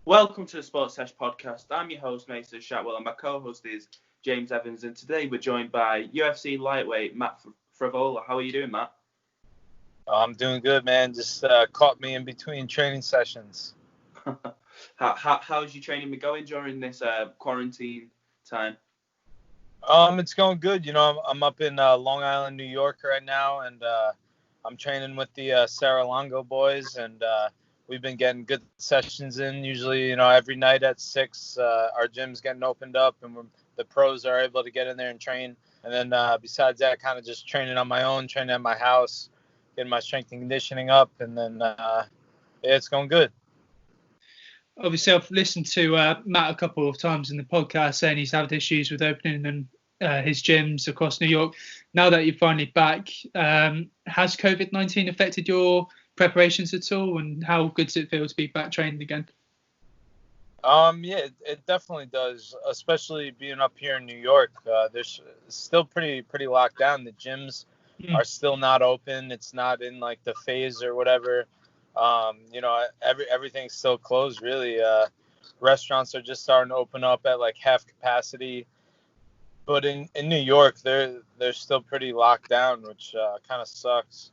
Welcome to the Sports Sesh podcast. I'm your host, Mason Shatwell, and my co-host is James Evans. And today we're joined by UFC lightweight Matt Frevola. How are you doing, Matt? I'm doing good, man. Just caught me in between training sessions. How's your training been going during this quarantine time? It's going good. I'm up in Long Island, New York right now, and I'm training with the Sarah Longo boys, and we've been getting good sessions in. Usually, every night at 6, our gym's getting opened up, and the pros are able to get in there and train. And then besides that, kind of just training on my own, training at my house, getting my strength and conditioning up, and then yeah, it's going good. Obviously, I've listened to Matt a couple of times in the podcast saying he's had issues with opening his gyms across New York. Now that you're finally back, has COVID-19 affected your preparations at all? And how good does it feel to be back training again? Yeah, it definitely does, especially being up here in New York. There's still pretty locked down. The gyms are still not open. It's not in like the phase or whatever. Everything's still closed really. Restaurants are just starting to open up at like half capacity. But in New York, they're still pretty locked down, which kind of sucks.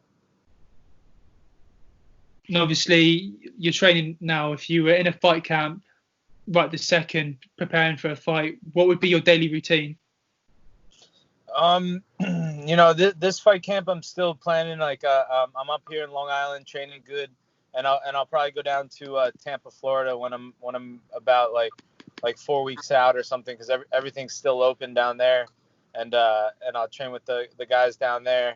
And obviously, you're training now. If you were in a fight camp right this second, preparing for a fight, what would be your daily routine? This fight camp, I'm still planning. Like, I'm up here in Long Island training good, and I'll probably go down to Tampa, Florida when I'm about like 4 weeks out or something, because everything's still open down there, and I'll train with the guys down there.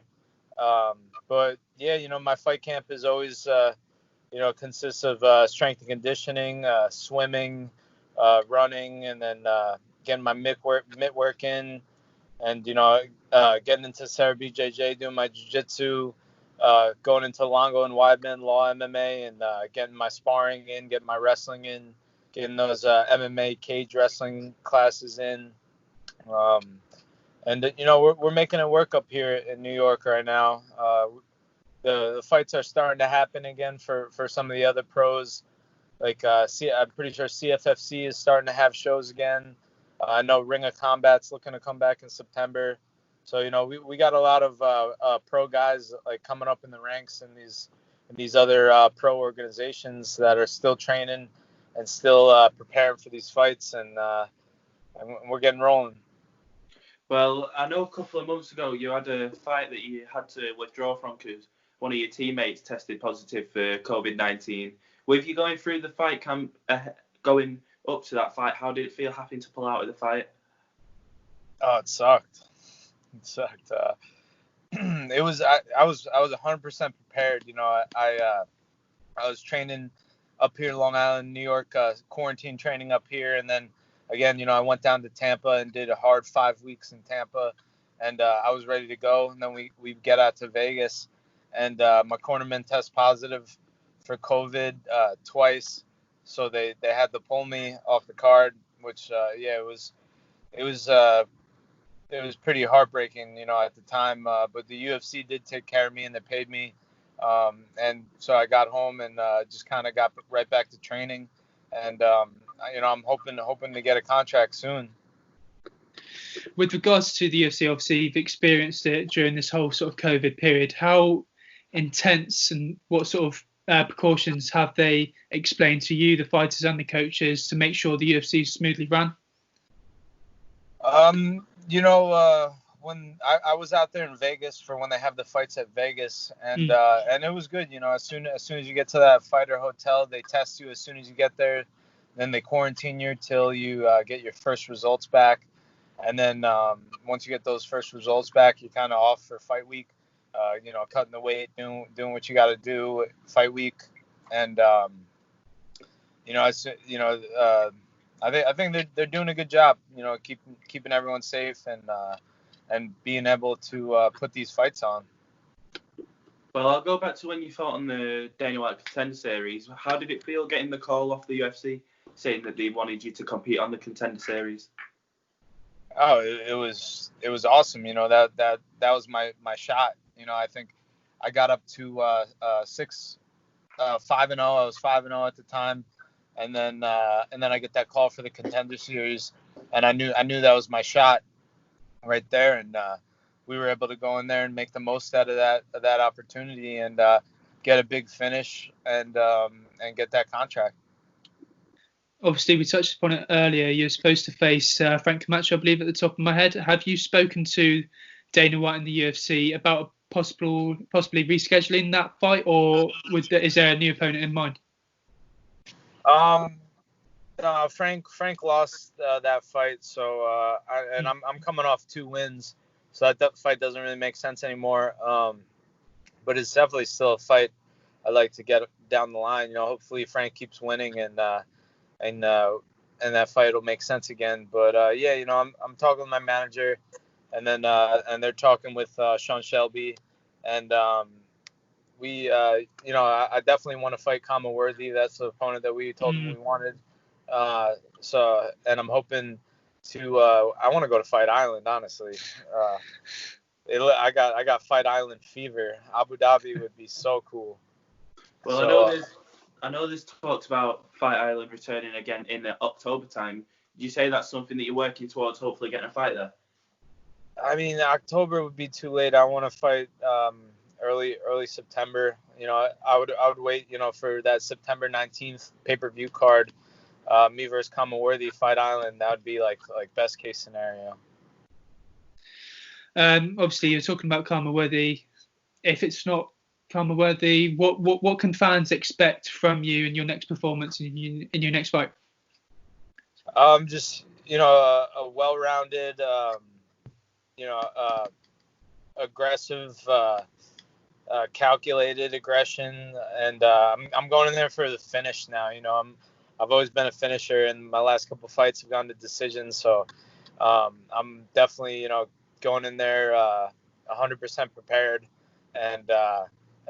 But yeah, my fight camp is always consists of strength and conditioning, swimming, running, and then getting my mitt work in, and getting into Sarah BJJ, doing my jiu-jitsu, going into Longo and Weidman Law MMA, and getting my sparring in, getting my wrestling in, getting those MMA cage wrestling classes in. And we're making it work up here in New York right now. The fights are starting to happen again for some of the other pros. Like I'm pretty sure CFFC is starting to have shows again. I know Ring of Combat's looking to come back in September. So we got a lot of pro guys like coming up in the ranks in these other pro organizations that are still training and still preparing for these fights, and we're getting rolling. Well, I know a couple of months ago you had a fight that you had to withdraw from because one of your teammates tested positive for COVID-19. With you going through the fight camp, going up to that fight, how did it feel having to pull out of the fight? Oh, it sucked. It sucked. It was I was 100% prepared. I was training up here in Long Island, New York, quarantine training up here, and then again, I went down to Tampa and did a hard 5 weeks in Tampa, and I was ready to go. And then we get out to Vegas, and my cornerman test positive for COVID twice, so they had to pull me off the card, which it was pretty heartbreaking, at the time. But the UFC did take care of me, and they paid me, and so I got home and just kind of got right back to training, and I'm hoping to get a contract soon. With regards to the UFC, obviously you've experienced it during this whole sort of COVID period. How intense and what sort of precautions have they explained to you, the fighters and the coaches, to make sure the UFC is smoothly run? When I was out there in Vegas for when they have the fights at Vegas, and it was good. As soon as you get to that fighter hotel, they test you as soon as you get there. Then they quarantine you till you get your first results back, and then once you get those first results back, you're kind of off for fight week. Cutting the weight, doing what you got to do fight week, and I think they're doing a good job. Keeping everyone safe and being able to put these fights on. Well, I'll go back to when you fought on the Dana White Contender Series. How did it feel getting the call off the UFC saying that they wanted you to compete on the Contender Series? Oh, it was awesome. That was my shot. I think I got up to 5-0. I was 5-0 at the time. and then I get that call for the Contender Series, and I knew that was my shot right there, and we were able to go in there and make the most out of that opportunity, and get a big finish, and get that contract. Obviously, we touched upon it earlier. You're supposed to face Frank Camacho, I believe, at the top of my head. Have you spoken to Dana White in the UFC about possibly rescheduling that fight, or is there a new opponent in mind? Frank lost that fight, so I'm coming off 2 wins, so that fight doesn't really make sense anymore. But it's definitely still a fight I'd like to get down the line. Hopefully Frank keeps winning, and that fight will make sense again. But I'm talking with my manager, and then and they're talking with Sean Shelby, and I definitely want to fight Kama Worthy. That's the opponent that we told him we wanted. And I'm hoping to. I want to go to Fight Island, honestly. I got Fight Island fever. Abu Dhabi would be so cool. Well, I know there's talks about Fight Island returning again in October time. Do you say that's something that you're working towards, hopefully getting a fight there? I mean, October would be too late. I want to fight early September. I would wait, for that September 19th pay-per-view card. Me versus Kama Worthy, Fight Island. That would be like best case scenario. Obviously, you're talking about Kama Worthy. If it's not Kama Worthy, what can fans expect from you in your next performance, in your next fight? Just a well-rounded, aggressive, calculated aggression, and I'm going in there for the finish now. I've always been a finisher, and my last couple fights have gone to decisions, so I'm definitely going in there 100% prepared, and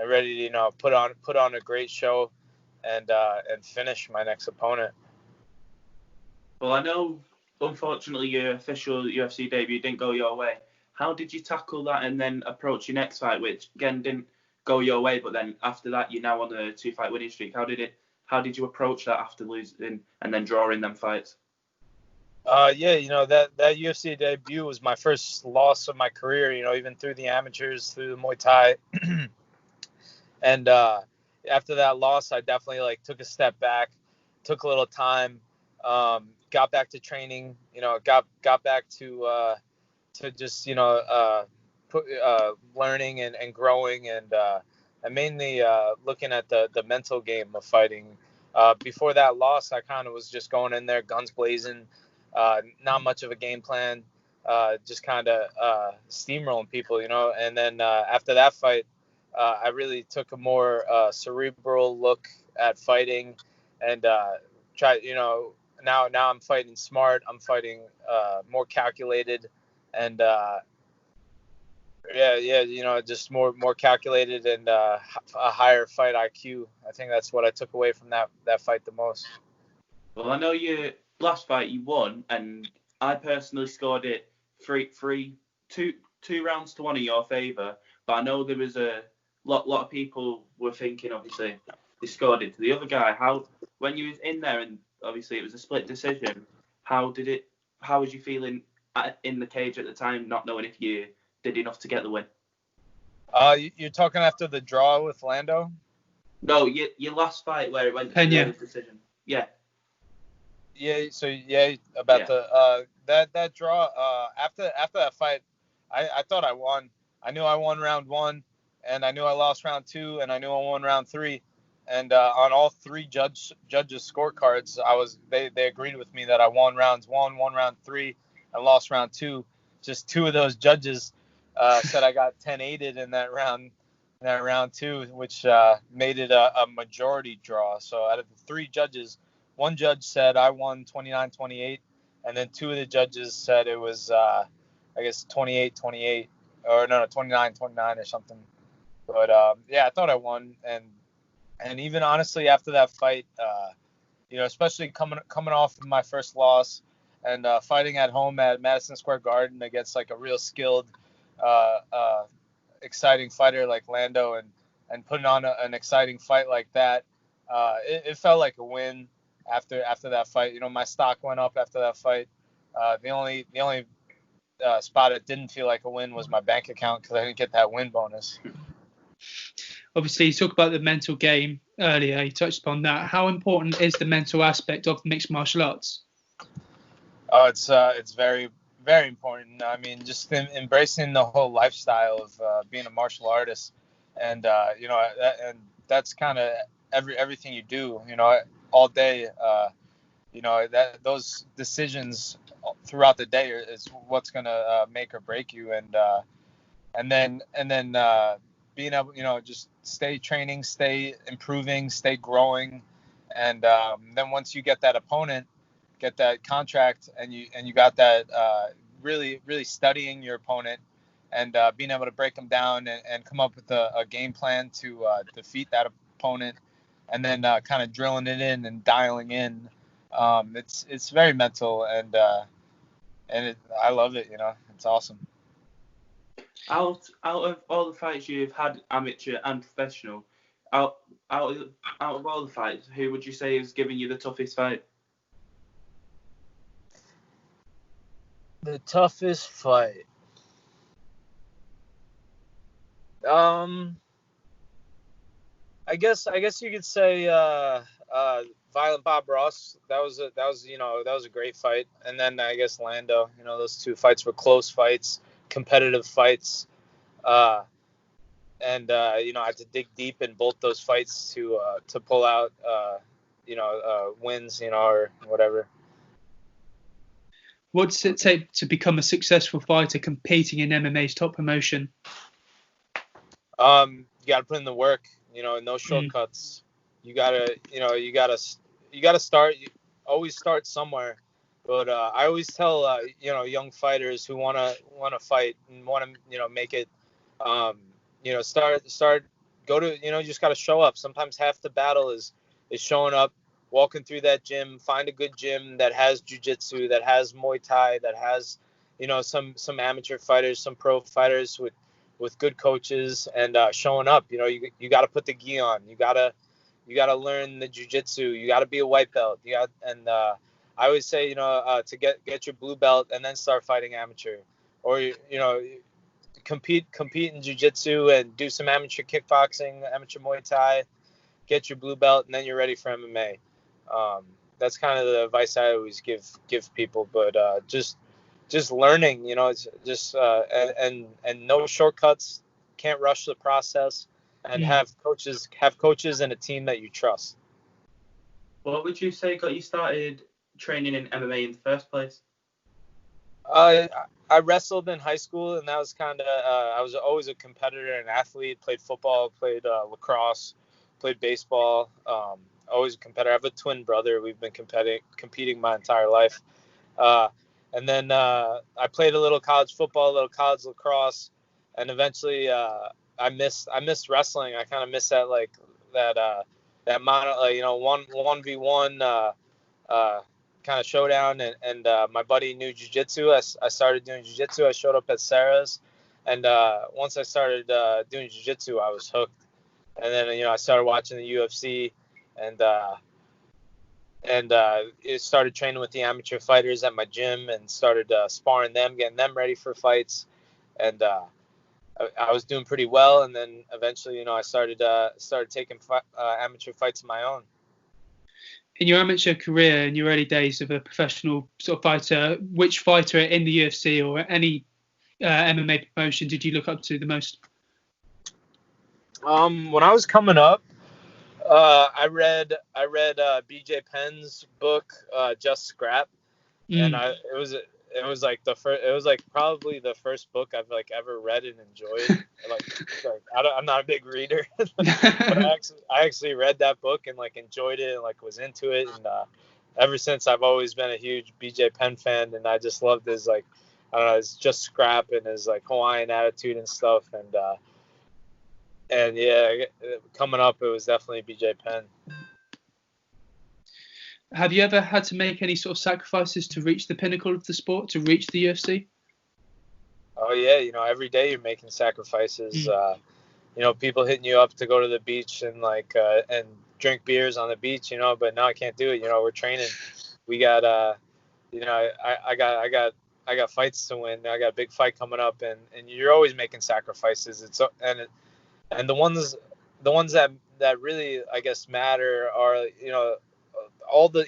ready to put on a great show, and finish my next opponent. Well, I know, unfortunately, your official UFC debut didn't go your way. How did you tackle that and then approach your next fight, which again didn't go your way, but then after that you're now on a 2-fight winning streak? How did you approach that after losing and then drawing them fights? That UFC debut was my first loss of my career. Even through the amateurs, through the Muay Thai, and after that loss, I definitely took a step back, took a little time, got back to training. Got back to just learning and growing, and mainly looking at the mental game of fighting. Before that loss, I kind of was just going in there guns blazing, not much of a game plan, just kind of steamrolling people, and then after that fight, I really took a more cerebral look at fighting, and try now I'm fighting smart. I'm fighting more calculated, and just more calculated, and a higher fight IQ. I think that's what I took away from that fight the most. Well, I know your last fight you won, and I personally scored it 2 rounds to 1 in your favour. But I know there was a lot of people were thinking, obviously, they scored it to the other guy. How, when you was in there, and obviously it was a split decision, how was you feeling in the cage at the time, not knowing if you did enough to get the win? You're talking after the draw with Lando? No, your last fight where it went to the decision. Yeah. Yeah. So about that draw. After that fight, I thought I won. I knew I won round 1, and I knew I lost round 2, and I knew I won round 3. And on all 3 judges' scorecards, they agreed with me that I won rounds 1, won round 3, and lost round 2. Just 2 of those judges said I got 10-8'd in that round 2, which made it a majority draw. So out of the 3 judges, 1 judge said I won 29-28, and then 2 of the judges said it was I guess 28-28, or no 29-29 or something. But I thought I won, and even honestly after that fight, especially coming off of my first loss, and fighting at home at Madison Square Garden against a real skilled, exciting fighter like Lando, and putting on an exciting fight like that, it felt like a win. after that fight. My stock went up after that fight. The only spot it didn't feel like a win was my bank account because I didn't get that win bonus. Obviously, you talked about the mental game earlier. You touched upon that. How important is the mental aspect of mixed martial arts? Oh, it's very, very important. I mean, just embracing the whole lifestyle of being a martial artist, and and that's kind of everything you do. All day. That those decisions throughout the day is what's gonna make or break you, and then being able, just stay training, stay improving, stay growing, and then once you get that opponent, get that contract, and you got that, really really studying your opponent and being able to break them down and come up with a game plan to defeat that opponent, and then kind of drilling it in and dialing in. It's very mental, and I love it. It's awesome. Out of all the fights you've had, amateur and professional, out of all the fights, who would you say is giving you the toughest fight? The toughest fight. I guess you could say Violent Bob Ross. That was a great fight. And then I guess Lando. Those two fights were close fights, competitive fights. And I had to dig deep in both those fights to pull out wins, or whatever. What does it take to become a successful fighter competing in MMA's top promotion? You got to put in the work. No shortcuts. You gotta start. You always start somewhere. But I always tell young fighters who wanna fight and wanna make it. Start. Go to you just gotta show up. Sometimes half the battle is showing up, walking through that gym. Find a good gym that has jiu-jitsu, that has Muay Thai, that has some amateur fighters, some pro fighters with good coaches, and showing up. You got to put the gi on. You gotta learn the jiu-jitsu. You got to be a white belt. I always say to get your blue belt and then start fighting amateur, or compete in jiu-jitsu and do some amateur kickboxing, amateur Muay Thai, get your blue belt, and then you're ready for MMA. That's kind of the advice I always give people. But just learning, it's just and no shortcuts. Can't rush the process, and have coaches and a team that you trust. What would you say got you started training in MMA in the first place? I wrestled in high school, and that was kind of I was always a competitor and athlete. Played football, played lacrosse, played baseball. Always a competitor. I have a twin brother. We've been competing my entire life. And then I played a little college football, a little college lacrosse, and eventually I missed wrestling. I kind of missed that mono, 1v1 kind of showdown, and my buddy knew jiu-jitsu. I started doing jiu-jitsu. I showed up at Sarah's, and once I started doing jiu-jitsu, I was hooked. And then I started watching the UFC, and it started training with the amateur fighters at my gym, and started sparring them, getting them ready for fights, and I was doing pretty well. And then eventually, I started taking amateur fights of my own. In your amateur career, in your early days of a professional sort of fighter, which fighter in the UFC or any MMA promotion did you look up to the most? When I was coming up, I read BJ Penn's book, Just Scrap, and it was like probably the first book I've ever read and enjoyed. I'm not a big reader, but I actually read that book and enjoyed it and was into it, and ever since I've always been a huge BJ Penn fan, and I just loved his I don't know, his Just Scrap and his Hawaiian attitude and stuff, and yeah, coming up it was definitely BJ Penn. Have you ever had to make any sort of sacrifices to reach the pinnacle of the sport, to reach the UFC? Oh yeah, every day you're making sacrifices. People hitting you up to go to the beach and drink beers on the beach, but now I can't do it. We're training. We got, I got fights to win. I got a big fight coming up, and you're always making sacrifices. And the ones that really, I guess, matter are,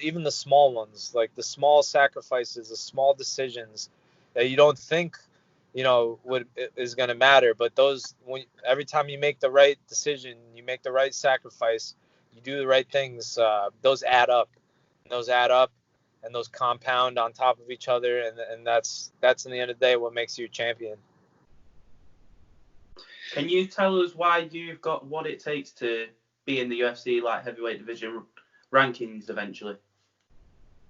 even the small ones, like the small sacrifices, the small decisions that you don't think, is going to matter. But every time you make the right decision, you make the right sacrifice, you do the right things, those add up. And those add up, and those compound on top of each other. And that's in the end of the day what makes you a champion. Can you tell us why you've got what it takes to be in the UFC light heavyweight division rankings eventually?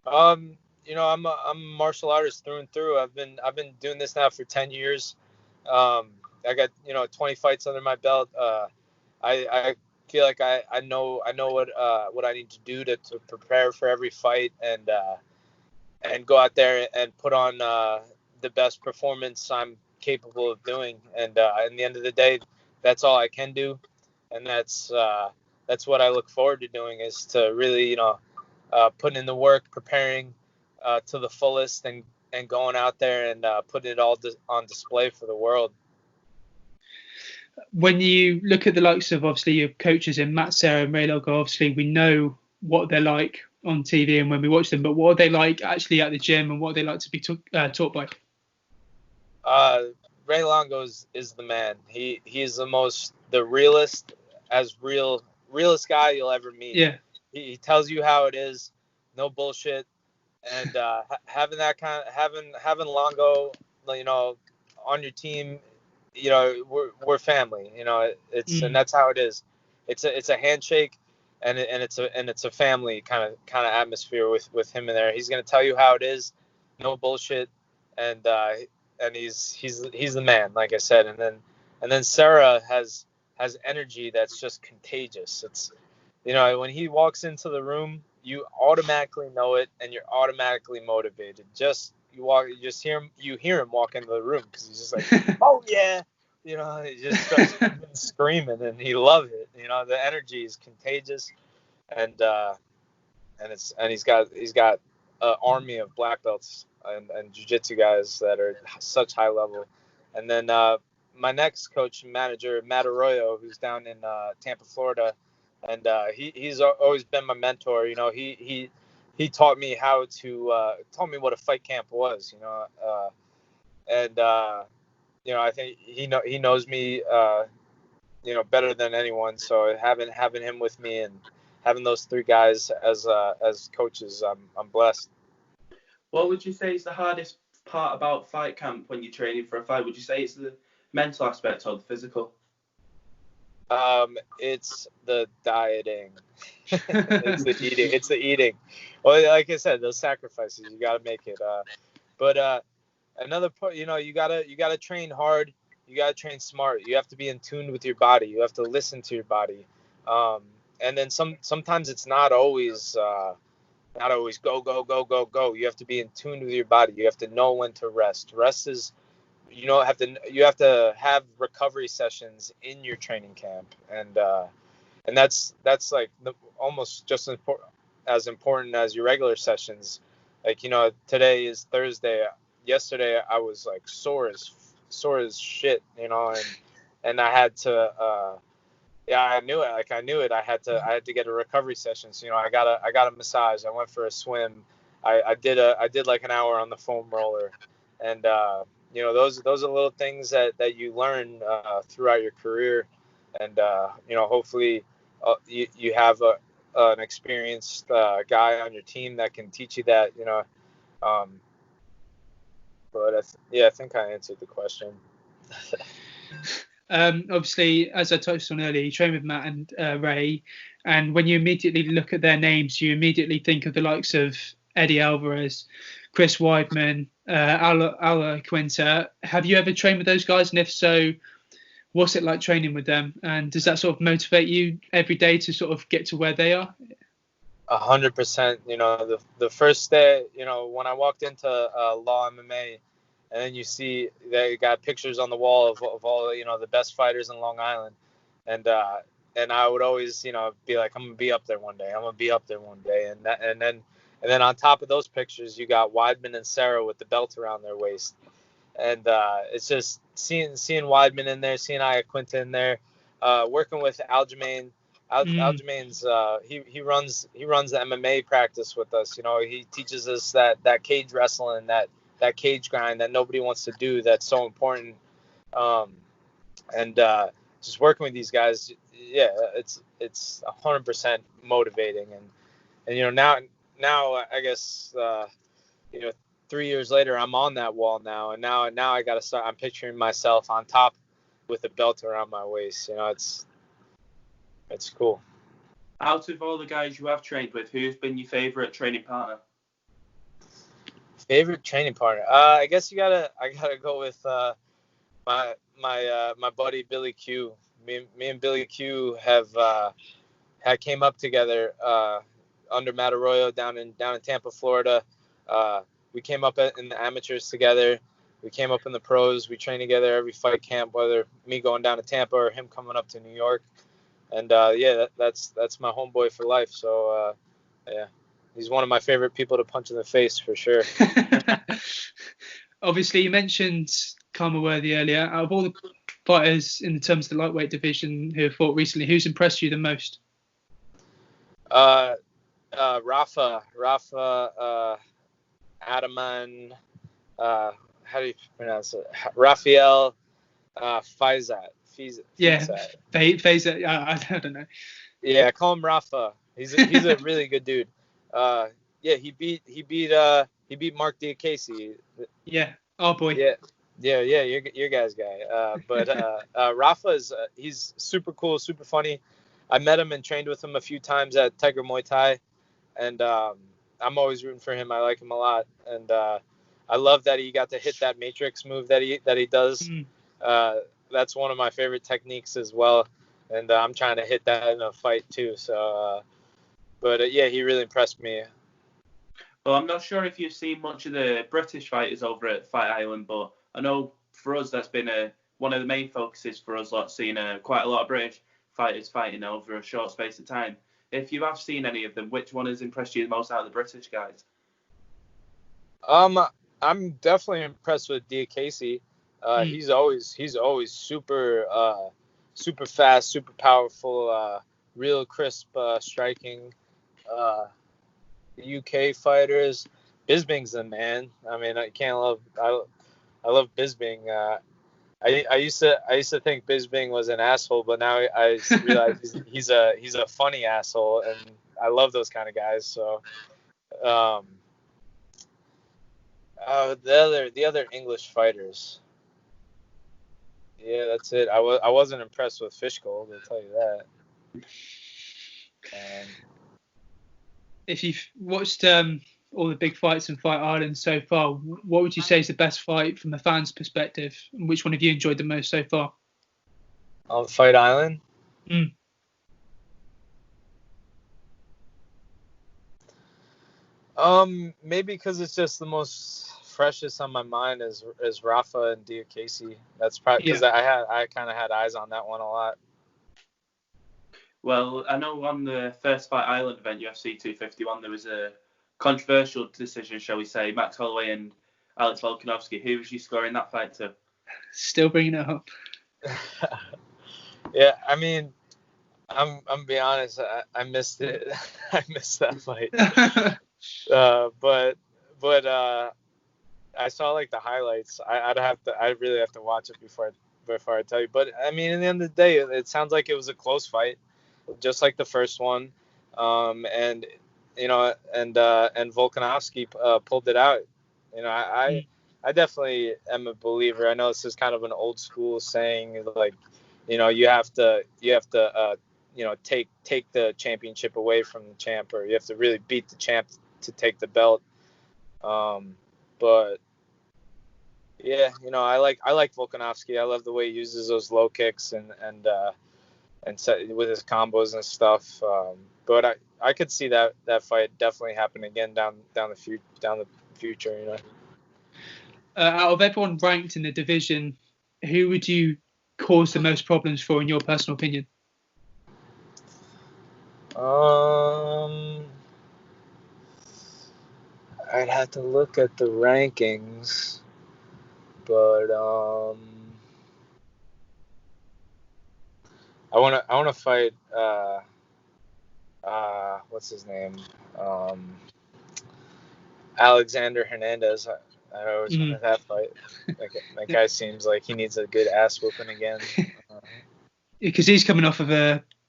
I'm a martial artist through and through. I've been doing this now for 10 years. I got 20 fights under my belt. I feel like I know what I need to do to prepare for every fight and go out there and put on the best performance I'm capable of doing. And in the end of the day, that's all I can do, and that's what I look forward to doing, is to really putting in the work, preparing to the fullest, and going out there and putting it all on display for the world. When you look at the likes of, obviously, your coaches in Matt, Serra, and Ray Logo, obviously we know what they're like on TV and when we watch them, but what are they like actually at the gym, and what are they like to be taught by? Ray Longo is the man. He's the realest guy you'll ever meet. Yeah. He tells you how it is, no bullshit. And having Longo, on your team, we're family. And that's how it is. It's a handshake, and it's a family kind of atmosphere with him in there. He's gonna tell you how it is, no bullshit, and he's the man, like I said. And then Sarah has energy that's just contagious. It's when he walks into the room, you automatically know it, and you're automatically motivated. You hear him walk into the room, because he's just like, oh yeah, he just starts screaming, and he loves it. The energy is contagious, and he's got an army of black belts and jiu-jitsu guys that are such high level. And then my next coach and manager, Matt Arroyo, who's down in Tampa, Florida, and he's always been my mentor. He taught me taught me what a fight camp was. I think he knows me better than anyone. So having him with me and having those three guys as coaches, I'm blessed. What would you say is the hardest part about fight camp when you're training for a fight? Would you say it's the mental aspect or the physical? It's the dieting. It's the eating. Well, like I said, those sacrifices, you got to make it. But another part, you gotta train hard. You gotta train smart. You have to be in tune with your body. You have to listen to your body. And then sometimes it's not always go, go, go, go, go. You have to be in tune with your body. You have to know when to rest. Rest is, you have to have recovery sessions in your training camp, and that's like almost just as important as your regular sessions. Like, today is Thursday. Yesterday I was like sore as shit, and I had to I knew it. I had to get a recovery session. So, I got a massage. I went for a swim. I did like an hour on the foam roller, and those are little things that you learn throughout your career, and hopefully you have an experienced guy on your team that can teach you that. But I think I answered the question. Obviously, as I touched on earlier, you train with Matt and Ray, and when you immediately look at their names, you immediately think of the likes of Eddie Alvarez, Chris Weidman, Ala Quinta. Have you ever trained with those guys? And if so, what's it like training with them? And does that sort of motivate you every day to sort of get to where they are? 100%. The first day, when I walked into Law MMA, and then you see they got pictures on the wall of all the best fighters in Long Island, and and I would always, be like, I'm gonna be up there one day. I'm gonna be up there one day. And then on top of those pictures, you got Weidman and Sarah with the belt around their waist. And it's just seeing Weidman in there, seeing Iaquinta in there, working with Aljamain. Aljamain's he runs the MMA practice with us. He teaches us that cage wrestling, that cage grind that nobody wants to do. That's so important. And just working with these guys, yeah, it's 100% motivating. And now I guess 3 years later, I'm on that wall now, and now I got to start. I'm picturing myself on top with a belt around my waist. It's cool. Out of all the guys you have trained with, who's been your favorite training partner? Favorite training partner? I guess I gotta go with my buddy Billy Q. Me and Billy Q had came up together under Matt Arroyo down in Tampa, Florida. We came up in the amateurs together. We came up in the pros. We trained together every fight camp, whether me going down to Tampa or him coming up to New York. And that's my homeboy for life. So yeah, he's one of my favorite people to punch in the face for sure. Obviously, you mentioned Karma Worthy earlier. Out of all the fighters in terms of the lightweight division who have fought recently, who's impressed you the most? Rafa, Adaman, how do you pronounce it? Rafael Faizat. Yeah, Faizat. I don't know. Yeah, call him Rafa. He's a really good dude. Yeah, he beat Mark Diakese. Yeah, oh boy. Yeah, your guy's guy. But Rafa he's super cool, super funny. I met him and trained with him a few times at Tiger Muay Thai, and I'm always rooting for him. I like him a lot, and I love that he got to hit that matrix move that he does. That's one of my favorite techniques as well, and I'm trying to hit that in a fight too. So, yeah, he really impressed me. Well, I'm not sure if you've seen much of the British fighters over at Fight Island, but I know for us that's been one of the main focuses for us, seeing quite a lot of British fighters fighting over a short space of time. If you have seen any of them, which one has impressed you the most out of the British guys? I'm definitely impressed with Diakese. He's always super fast, super powerful, real crisp striking. The UK fighters, Bisping's the man. I mean, I love Bisping. I used to think Bisping was an asshole, but now I realize he's a funny asshole, and I love those kind of guys. So, the other English fighters. Yeah, that's it. I wasn't impressed with Fishgold, I'll tell you that. If you've watched all the big fights in Fight Island so far, what would you say is the best fight from a fan's perspective? And which one have you enjoyed the most so far? On Fight Island? Maybe because it's just the most freshest on my mind is Rafa and Diakese. That's probably because I kind of had eyes on that one a lot. Well, I know on the first Fight Island event, UFC 251, there was a controversial decision, shall we say, Max Holloway and Alex Volkanovski. Who was you scoring that fight to? Still bringing it up. Yeah, I mean, I'm being honest. I missed it. I missed that fight. But I saw like the highlights. I really have to watch it before I tell you. But I mean, at the end of the day, it sounds like it was a close fight, just like the first one. And Volkanovski pulled it out. I definitely am a believer. I know this is kind of an old school saying, like, you have to take the championship away from the champ, or you have to really beat the champ to take the belt. But yeah, I like Volkanovski. I love the way he uses those low kicks and with his combos and stuff. But I could see that fight definitely happen again down the future. Out of everyone ranked in the division, who would you cause the most problems for, in your personal opinion? I'd have to look at the rankings, but I wanna fight what's his name? Alexander Hernandez. I always wanted that fight. That guy seems like he needs a good ass whooping again. Because he's coming off of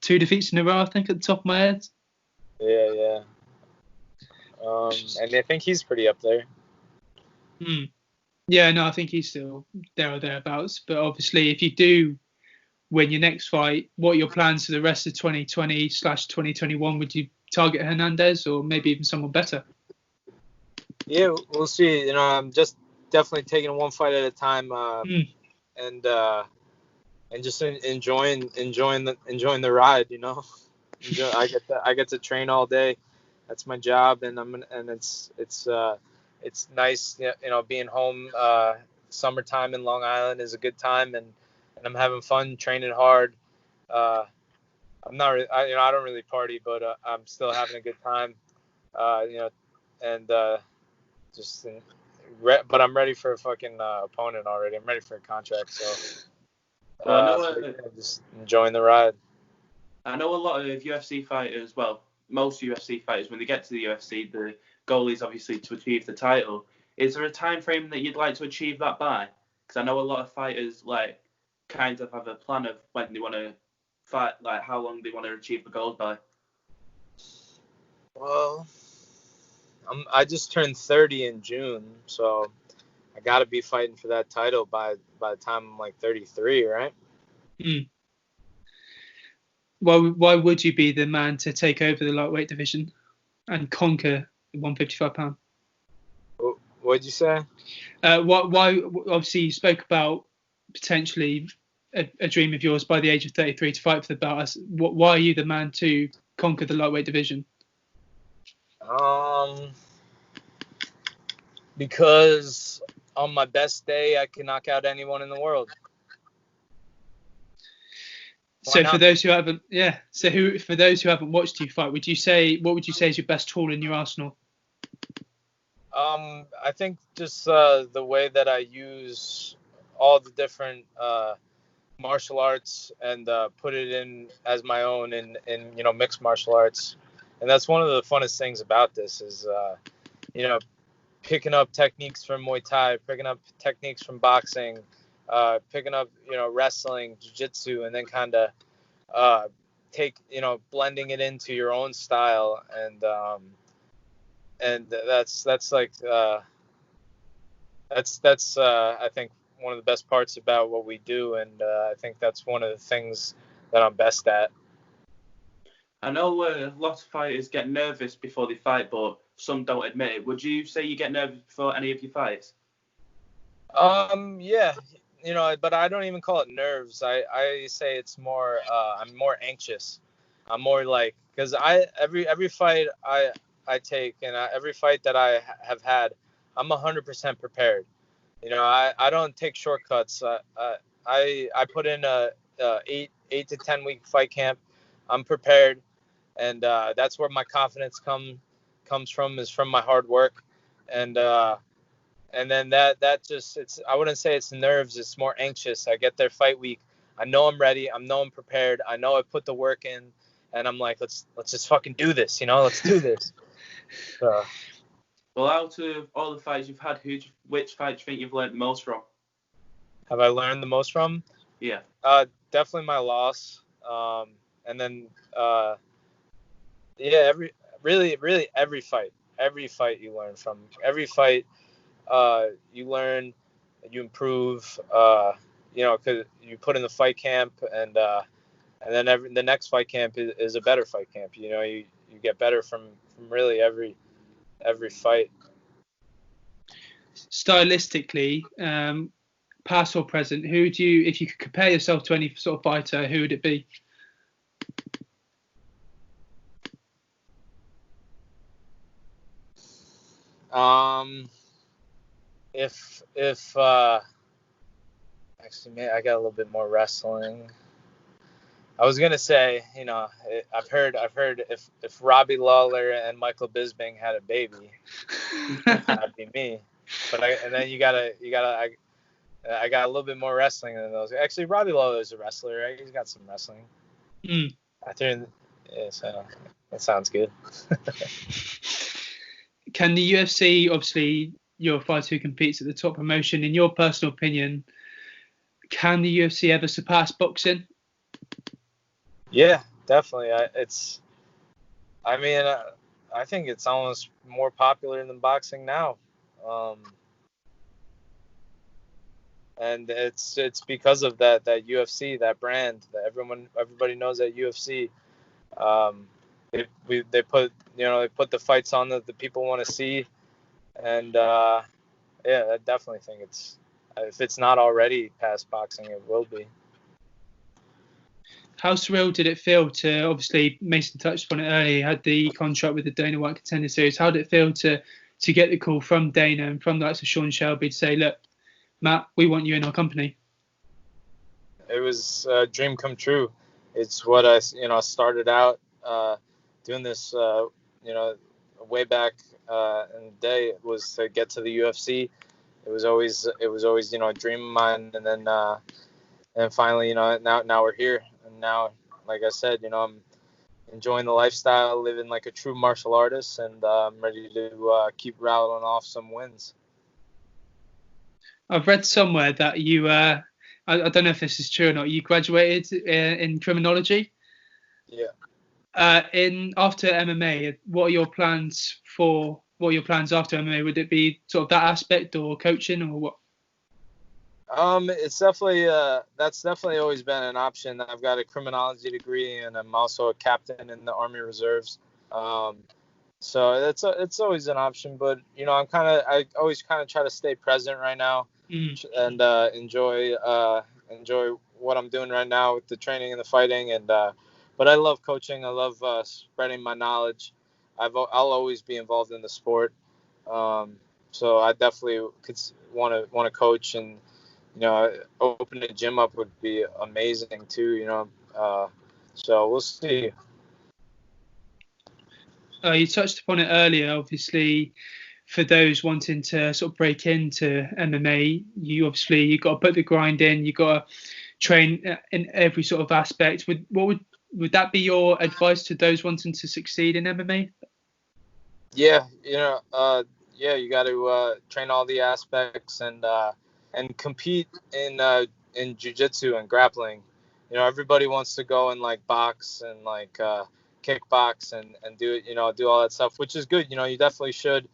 2 defeats in a row, I think, at the top of my head. Yeah. And I think he's pretty up there. Yeah, no, I think he's still there or thereabouts. But obviously, if you do win your next fight, what are your plans for the rest of 2020/2021? Would you target Hernandez or maybe even someone better? Yeah, we'll see. I'm just definitely taking one fight at a time, and just enjoying the ride. I get to train all day. That's my job, and it's nice. Being home. Summertime in Long Island is a good time, and I'm having fun training hard. I'm not really, I don't really party, but I'm still having a good time. And but I'm ready for a fucking opponent already. I'm ready for a contract, so just enjoying the ride. I know a lot of UFC fighters, well, most UFC fighters, when they get to the UFC, the goal is obviously to achieve the title. Is there a time frame that you'd like to achieve that by? Because I know a lot of fighters kind of have a plan of when they want to fight, like how long they want to achieve the goals by. Well, I just turned 30 in June, so I got to be fighting for that title by the time I'm like 33, right? Why would you be the man to take over the lightweight division and conquer the 155 pound? What'd you say? Why? Obviously, you spoke about potentially a dream of yours by the age of 33 to fight for the belt. Why are you the man to conquer the lightweight division? Because on my best day, I can knock out anyone in the world. So for those who haven't watched you fight, what would you say is your best tool in your arsenal? I think just the way that I use all the different martial arts and put it in as my own in mixed martial arts, and that's one of the funnest things about this is picking up techniques from Muay Thai, picking up techniques from boxing, picking up wrestling, jiu-jitsu, and then kind of blending it into your own style, and that's like that's I think one of the best parts about what we do, and I think that's one of the things that I'm best at. I know a lot of fighters get nervous before they fight, but some don't admit it. Would you say you get nervous before any of your fights? Yeah, but I don't even call it nerves. I say it's more I'm more anxious. I'm more like, because every fight I take, and every fight that I have had, I'm 100% prepared. I don't take shortcuts. I put in a 8 to 10 week fight camp. I'm prepared, and that's where my confidence comes from, is from my hard work, and then that just, I wouldn't say it's nerves. It's more anxious. I get there fight week. I know I'm ready. I know I'm prepared. I know I put the work in, and I'm like, let's just fucking do this. Let's do this. So. Well, out of all the fights you've had, which fight do you think you've learned the most from? Have I learned the most from? Yeah. Definitely my loss. And then really every fight you learn from. Every fight you learn, you improve. Because you put in the fight camp, and then the next fight camp is a better fight camp. You get better from really every fight. Stylistically, past or present, who would you, if you could compare yourself to any sort of fighter, who would it be? Actually, I got a little bit more wrestling. I was gonna say, I've heard if Robbie Lawler and Michael Bisping had a baby, that'd be me. But I got a little bit more wrestling than those. Actually, Robbie Lawler is a wrestler, right? He's got some wrestling. I think, yeah, so that sounds good. Can the UFC, obviously, you're a fighter who competes at the top promotion. In your personal opinion, can the UFC ever surpass boxing? Yeah, definitely. I think it's almost more popular than boxing now. And it's because of that UFC, that brand that everybody knows that UFC. They put the fights on that the people want to see, and I definitely think if it's not already past boxing, it will be. How surreal did it feel to, obviously Mason touched upon it earlier, he had the contract with the Dana White Contender Series. How did it feel to get the call from Dana and from the likes of Sean Shelby to say, look, Matt, we want you in our company? It was a dream come true. It's what I started out doing this, way back in the day, was to get to the UFC. It was always a dream of mine, and then and finally, now we're here, and now, like I said, I'm enjoying the lifestyle, living like a true martial artist, and I'm ready to keep rattling off some wins. I've read somewhere that you, I don't know if this is true or not, you graduated in criminology. Yeah. After MMA, what are your plans after MMA? Would it be sort of that aspect or coaching or what? It's definitely that's definitely always been an option. I've got a criminology degree, and I'm also a captain in the Army Reserves. So it's always an option, but I always kind of try to stay present right now, and enjoy what I'm doing right now with the training and the fighting, and but I love coaching. I love spreading my knowledge. I'll always be involved in the sport. So I definitely could want to coach, and open a gym up would be amazing too. So we'll see. You touched upon it earlier. Obviously, for those wanting to sort of break into MMA, you got to put the grind in. You got to train in every sort of aspect. Would that be your advice to those wanting to succeed in MMA? Yeah, you got to train all the aspects and compete in jiu-jitsu and grappling. Everybody wants to go and like box and like kickbox and do all that stuff, which is good. You definitely should,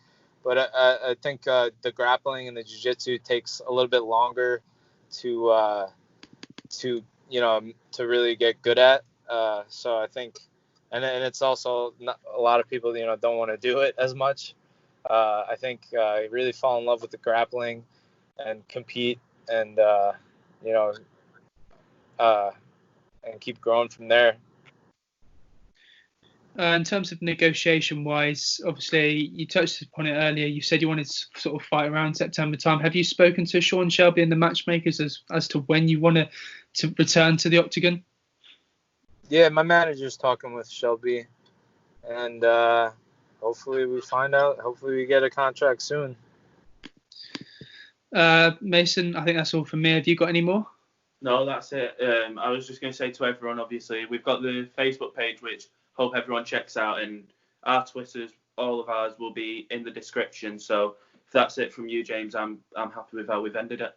but I think the grappling and the jiu-jitsu takes a little bit longer to really get good at. So I think, and it's also not, a lot of people don't want to do it as much. I think really fall in love with the grappling and compete, and and keep growing from there. In terms of negotiation wise, obviously you touched upon it earlier. You said you wanted to sort of fight around September time. Have you spoken to Sean Shelby and the matchmakers as to when you want to return to the octagon? Yeah, my manager's talking with Shelby, and hopefully we get a contract soon. Mason, I think that's all from me. Have you got any more? No, that's it. I was just going to say to everyone, obviously, we've got the Facebook page, which hope everyone checks out, and our Twitters, all of ours, will be in the description. So if that's it from you, James, I'm happy with how we've ended it.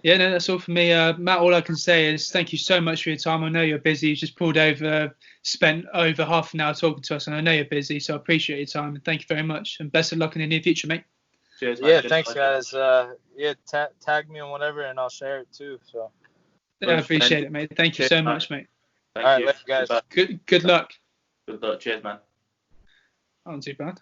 Yeah, no, that's all for me. Matt, all I can say is thank you so much for your time. I know you're busy. You just spent over half an hour talking to us, and I know you're busy, so I appreciate your time, and thank you very much, and best of luck in the near future, mate. Cheers, mate. Yeah, thanks, guys. Tag me on whatever, and I'll share it too. So I appreciate it, mate. Thank you so much, mate. Thank you. Later, guys. Good luck. Good luck. Cheers, man. Not too bad.